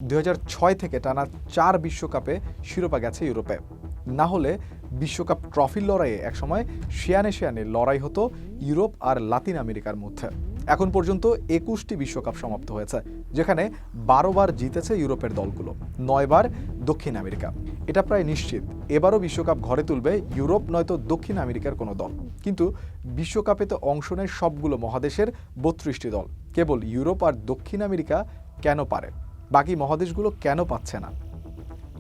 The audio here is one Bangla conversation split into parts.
2006 থেকে টানা 4 বিশ্বকাপে শিরোপা গেছে ইউরোপে। না হলে বিশ্বকাপ ট্রফির লড়াইয়ে একসময় শিয়ানে শিয়ানে লড়াই হতো ইউরোপ আর লাতিন আমেরিকার মধ্যে। এখন পর্যন্ত 21টি বিশ্বকাপ সমাপ্ত হয়েছে, যেখানে 12 বার জিতেছে ইউরোপের দলগুলো, 9 বার দক্ষিণ আমেরিকা। এটা প্রায় নিশ্চিত এবারও বিশ্বকাপ ঘরে তুলবে ইউরোপ নয়তো দক্ষিণ আমেরিকার কোনো দল। কিন্তু বিশ্বকাপে তো অংশ নেয় সবগুলো মহাদেশের 32টি দল। কেবল ইউরোপ আর দক্ষিণ আমেরিকা কেন পারে, বাকি মহাদেশগুলো কেন পাচ্ছে না?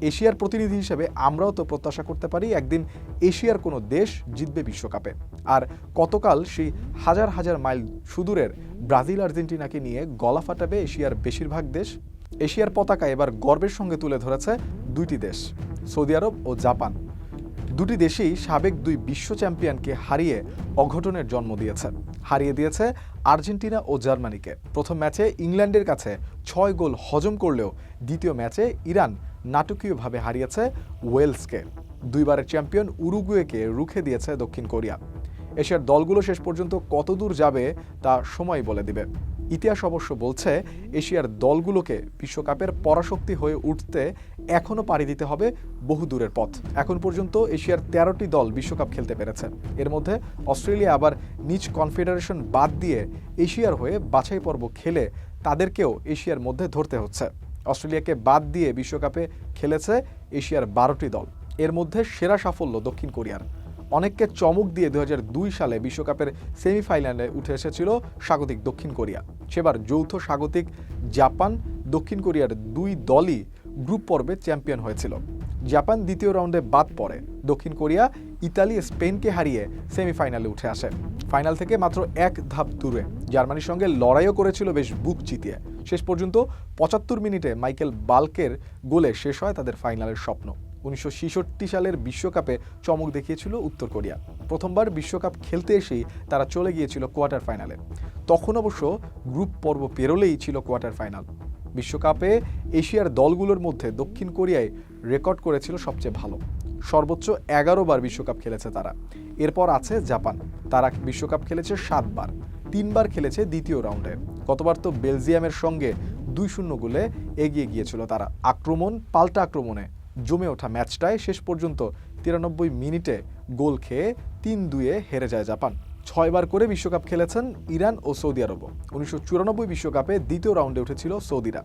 এশিয়ার প্রতিনিধি হিসেবে আমরাও তো প্রত্যাশা করতে পারি একদিন এশিয়ার কোনো দেশ জিতবে বিশ্বকাপে। আর কতকাল সেই হাজার হাজার মাইল সুদূরের ব্রাজিল আর্জেন্টিনাকে নিয়ে গলা ফাটাবে এশিয়ার বেশিরভাগ দেশ? এশিয়ার পতাকা এবার গর্বের সঙ্গে তুলে ধরেছে দুইটি দেশ, সৌদি আরব ও জাপান। দুটি দেশেই সাবেক 2 বিশ্ব চ্যাম্পিয়নকে হারিয়ে অঘটনের জন্ম দিয়েছে। হারিয়ে দিয়েছে আর্জেন্টিনা ও জার্মানিকে। প্রথম ম্যাচে ইংল্যান্ডের কাছে 6 গোল হজম করলেও দ্বিতীয় ম্যাচে ইরান নাটকীয়ভাবে হারিয়েছে ওয়েলসকে। 2 বারের চ্যাম্পিয়ন উরুগুয়েকে রুখে দিয়েছে দক্ষিণ কোরিয়া। এশিয়ার দলগুলো শেষ পর্যন্ত কতদূর যাবে তা সময় বলে দিবে। ইতিহাস অবশ্য বলছে এশিয়ার দলগুলোকে বিশ্বকাপের পরাশক্তি হয়ে উঠতে এখনও পাড়ি দিতে হবে বহু দূরের পথ। এখন পর্যন্ত এশিয়ার 13টি দল বিশ্বকাপ খেলতে পেরেছে। এর মধ্যে অস্ট্রেলিয়া আবার নিজ কনফেডারেশন বাদ দিয়ে এশিয়ার হয়ে বাছাই পর্ব খেলে তাদেরকেও এশিয়ার মধ্যে ধরতে হচ্ছে। অস্ট্রেলিয়াকে বাদ দিয়ে বিশ্বকাপে খেলেছে এশিয়ার 12টি দল। এর মধ্যে সেরা সাফল্য দক্ষিণ কোরিয়ার। অনেককে চমক দিয়ে 2002 সালে বিশ্বকাপের সেমিফাইনালে উঠে এসেছিল স্বাগতিক দক্ষিণ কোরিয়া। সেবার যৌথ স্বাগতিক জাপান দক্ষিণ কোরিয়ার 2 দলই গ্রুপ পর্বে চ্যাম্পিয়ন হয়েছিল। জাপান দ্বিতীয় রাউন্ডে বাদ পড়ে। দক্ষিণ কোরিয়া ইতালি স্পেনকে হারিয়ে সেমিফাইনালে উঠে আসে। ফাইনাল থেকে মাত্র 1 ধাপ দূরে জার্মানির সঙ্গে লড়াইও করেছিল বেশ বুক চিতিয়ে। শেষ পর্যন্ত 75 মিনিটে মাইকেল বাল্কের গোলে শেষ হয় তাদের ফাইনালের স্বপ্ন। 1966 সালের বিশ্বকাপে চমক দেখিয়েছিল উত্তর কোরিয়া। প্রথমবার বিশ্বকাপ খেলতে এসেই তারা চলে গিয়েছিল কোয়ার্টার ফাইনালে। তখন অবশ্য গ্রুপ পর্ব পেরোলেই ছিল কোয়ার্টার ফাইনাল। বিশ্বকাপে এশিয়ার দলগুলোর মধ্যে দক্ষিণ কোরিয়ায় রেকর্ড করেছিল সবচেয়ে ভালো। সর্বোচ্চ 11 বার বিশ্বকাপ খেলেছে তারা। এরপর আছে জাপান, তারা বিশ্বকাপ খেলেছে 7 বার, 3 বার খেলেছে দ্বিতীয় রাউন্ডে। গতবার তো বেলজিয়ামের সঙ্গে 2-0 গোলে এগিয়ে গিয়েছিল তারা। পাল্টা আক্রমণে জমে ওঠা ম্যাচটায় শেষ পর্যন্ত 93 মিনিটে গোল খেয়ে 3-2 হেরে যায় জাপান। 6 বার করে বিশ্বকাপ খেলেছেন ইরান ও সৌদি আরবও। 1994 বিশ্বকাপে দ্বিতীয় রাউন্ডে উঠেছিল সৌদিরা।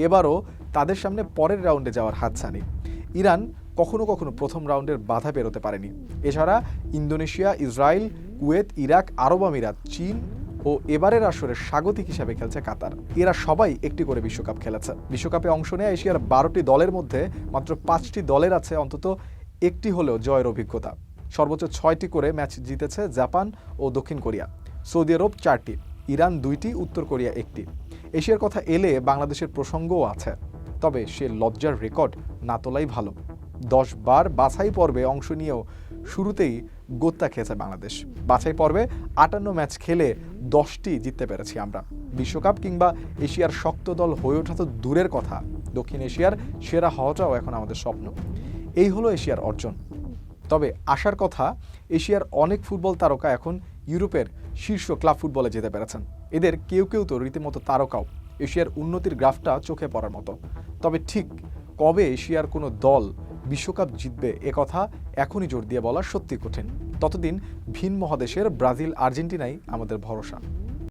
এবারও তাদের সামনে পরের রাউন্ডে যাওয়ার হাতছানি। ইরান কখনো কখনো প্রথম রাউন্ডের বাধা পেরোতে পারেনি। এছাড়া ইন্দোনেশিয়া, ইসরায়েল, কুয়েত, ইরাক, আরব আমিরাত, চীন ও এবারের আসরে স্বাগতিক হিসেবে খেলছে কাতার। এরা সবাই একটি করে বিশ্বকাপ খেলেছে। বিশ্বকাপে অংশ নেয় এশিয়ার 12টি দলের মধ্যে মাত্র 5টি দলের আছে অন্তত একটি হলেও জয়ের অভিজ্ঞতা। সর্বোচ্চ 6টি করে ম্যাচ জিতেছে জাপান ও দক্ষিণ কোরিয়া। সৌদি আরব 4টি, ইরান 2টি, উত্তর কোরিয়া 1টি। এশিয়ার কথা এলে বাংলাদেশের প্রসঙ্গও আছে, তবে সে লজ্জার রেকর্ড না তোলাই ভালো। 10 বার বাছাই পর্বে অংশ নিয়েও শুরুতেই গোত্তা খেয়েছে বাংলাদেশ। বাছাই পর্বে 58 ম্যাচ খেলে 10টি জিততে পেরেছি আমরা। বিশ্বকাপ কিংবা এশিয়ার শক্ত দল হয়ে ওঠা তো দূরের কথা, দক্ষিণ এশিয়ার সেরা হওয়াটাও এখন আমাদের স্বপ্ন। এই হলো এশিয়ার অর্জন। তবে আশার কথা, এশিয়ার অনেক ফুটবল তারকা এখন ইউরোপের শীর্ষ ক্লাব ফুটবলে যেতে পেরেছেন। এদের কেউ কেউ তো রীতিমতো তারকাও। এশিয়ার উন্নতির গ্রাফটা চোখে পড়ার মতো। তবে ঠিক কবে এশিয়ার কোনো দল বিশ্বকাপ জিতবে একথা এখনই জোর দিয়ে বলা সত্যি কঠিন। ততদিন ভিন মহাদেশের ব্রাজিল, আর্জেন্টিনাই আমাদের ভরসা।